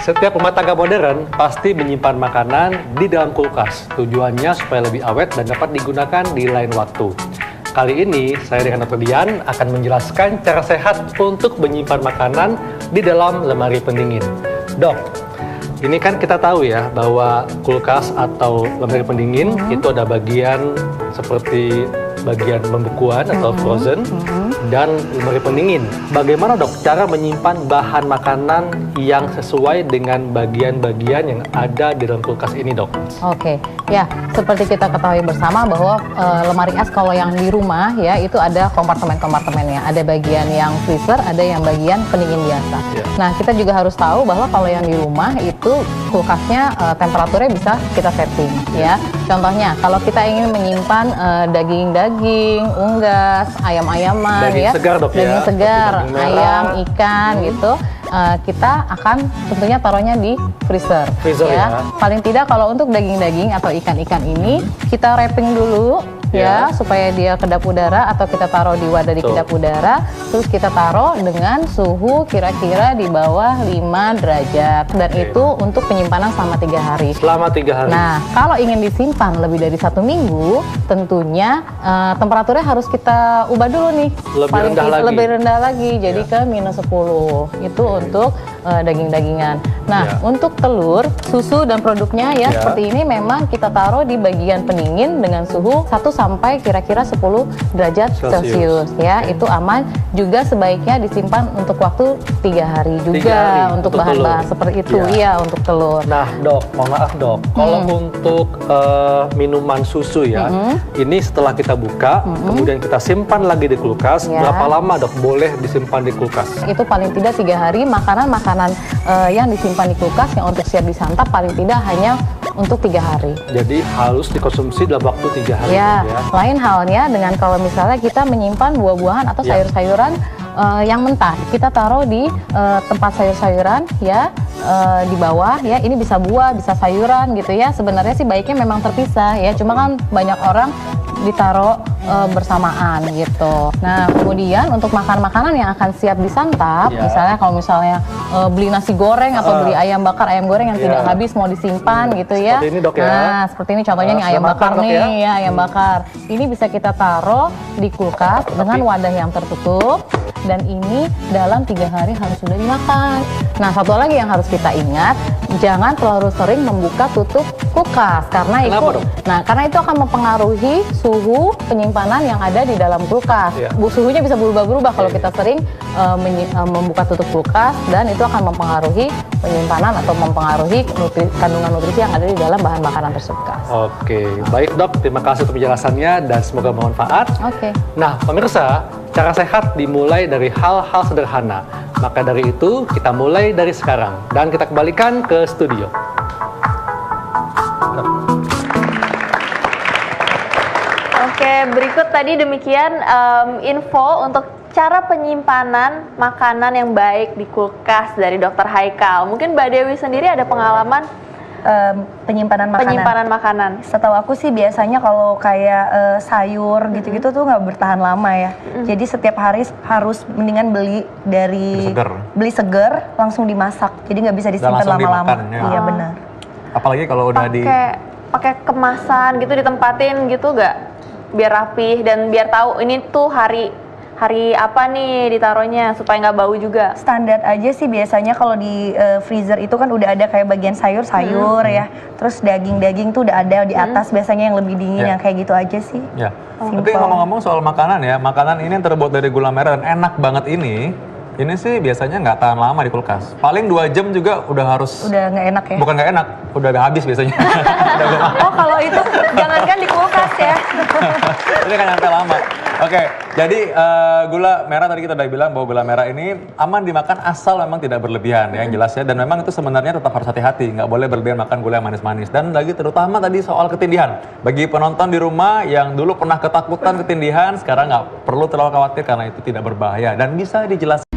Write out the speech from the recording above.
Setiap rumah tangga modern pasti menyimpan makanan di dalam kulkas. Tujuannya supaya lebih awet dan dapat digunakan di lain waktu. Kali ini, saya dengan Dr. Dian akan menjelaskan cara sehat untuk menyimpan makanan di dalam lemari pendingin. Dok, ini kan kita tahu ya bahwa kulkas atau lemari pendingin itu ada bagian seperti bagian pembekuan atau frozen dan lemari pendingin. Bagaimana dok cara menyimpan bahan makanan yang sesuai dengan bagian-bagian yang ada di dalam kulkas ini dok? Oke, ya seperti kita ketahui bersama bahwa lemari es kalau yang di rumah ya itu ada kompartemen-kompartemennya. Ada bagian yang freezer, ada yang bagian pendingin biasa. Nah kita juga harus tahu bahwa kalau yang di rumah itu kulkasnya temperaturnya bisa kita setting ya. Contohnya kalau kita ingin menyimpan daging-daging, unggas, ayam-ayaman daging ya, segar dok daging ya, segar, daging ayam, ikan gitu. Kita akan tentunya taruhnya di freezer ya. Paling tidak kalau untuk daging-daging atau ikan-ikan ini kita wrapping dulu ya supaya dia kedap udara, atau kita taruh di wadah di kedap udara, terus kita taruh dengan suhu kira-kira di bawah 5 derajat dan itu untuk penyimpanan selama 3 hari. Selama 3 hari. Nah, kalau ingin disimpan lebih dari 1 minggu, tentunya temperaturnya harus kita ubah dulu nih. Lebih rendah lagi, jadi ke -10. Itu untuk daging-dagingan. Nah, untuk telur, susu dan produknya ya seperti ini memang kita taruh di bagian pendingin dengan suhu 1 sampai kira-kira 10 derajat Celcius ya. Itu aman. Juga sebaiknya disimpan untuk waktu 3 hari juga untuk bahan-bahan seperti itu ya untuk telur. Nah, dok, mohon maaf dok. Kalau untuk minuman susu ya, ini setelah kita buka, kemudian kita simpan lagi di kulkas, berapa lama dok boleh disimpan di kulkas? Itu paling tidak 3 hari. Makanan-makanan yang disimpan di kulkas yang untuk siap disantap paling tidak hanya untuk 3 hari. Jadi harus dikonsumsi dalam waktu 3 hari. Ya, lain halnya dengan kalau misalnya kita menyimpan buah-buahan atau sayur-sayuran yang mentah. Kita taruh di tempat sayur-sayuran ya, di bawah ya. Ini bisa buah, bisa sayuran gitu ya. Sebenarnya sih baiknya memang terpisah ya. Cuma kan banyak orang ditaruh bersamaan gitu. Nah, kemudian untuk makanan-makanan yang akan siap disantap, misalnya kalau misalnya beli nasi goreng atau beli ayam bakar, ayam goreng yang tidak habis mau disimpan gitu ya. Seperti ini dok ya. Nah, seperti ini contohnya nih ayam bakar nih ya, ayam bakar. Ini bisa kita taruh di kulkas dengan wadah yang tertutup dan ini dalam 3 hari harus sudah dimakan. Nah, satu lagi yang harus kita ingat, jangan terlalu sering membuka tutup kulkas karena karena itu akan mempengaruhi suhu penyimpanan yang ada di dalam kulkas. Suhunya bisa berubah-berubah kalau kita sering membuka tutup kulkas, dan itu akan mempengaruhi penyimpanan atau mempengaruhi kandungan nutrisi yang ada di dalam bahan makanan tersebut. Oke, baik dok, terima kasih untuk penjelasannya dan semoga bermanfaat. Nah, pemirsa, cara sehat dimulai dari hal-hal sederhana. Maka dari itu, kita mulai dari sekarang. Dan kita kembalikan ke studio. Oke, berikut tadi demikian info untuk cara penyimpanan makanan yang baik di kulkas dari Dr. Haikal. Mungkin Mbak Dewi sendiri ada pengalaman penyimpanan makanan. Setahu aku sih biasanya kalau kayak sayur gitu-gitu tuh nggak bertahan lama ya. Jadi setiap hari harus mendingan beli seger langsung dimasak. Jadi nggak bisa disimpan lama-lama. Iya benar. Apalagi kalau udah pakai kemasan gitu, ditempatin gitu nggak? Biar rapih dan biar tahu ini tuh hari apa nih ditaruhnya supaya nggak bau juga. Standar aja sih biasanya kalau di freezer itu kan udah ada kayak bagian sayur-sayur ya. Terus daging-daging tuh udah ada di atas biasanya yang lebih dingin yang kayak gitu aja sih. Ya. Tapi ngomong-ngomong soal makanan ya, makanan ini yang terbuat dari gula merah dan enak banget ini sih biasanya nggak tahan lama di kulkas. Paling 2 jam juga udah harus. Udah nggak enak ya? Bukan nggak enak, udah habis biasanya. Oh kalau itu jangankan di kulkas ya. Ini kan nyampe lama. Oke, jadi gula merah tadi kita udah bilang bahwa gula merah ini aman dimakan asal memang tidak berlebihan ya, yang jelas ya. Dan memang itu sebenarnya tetap harus hati-hati, nggak boleh berlebihan makan gula yang manis-manis. Dan lagi terutama tadi soal ketindihan. Bagi penonton di rumah yang dulu pernah ketakutan ketindihan, sekarang nggak perlu terlalu khawatir karena itu tidak berbahaya dan bisa dijelaskan.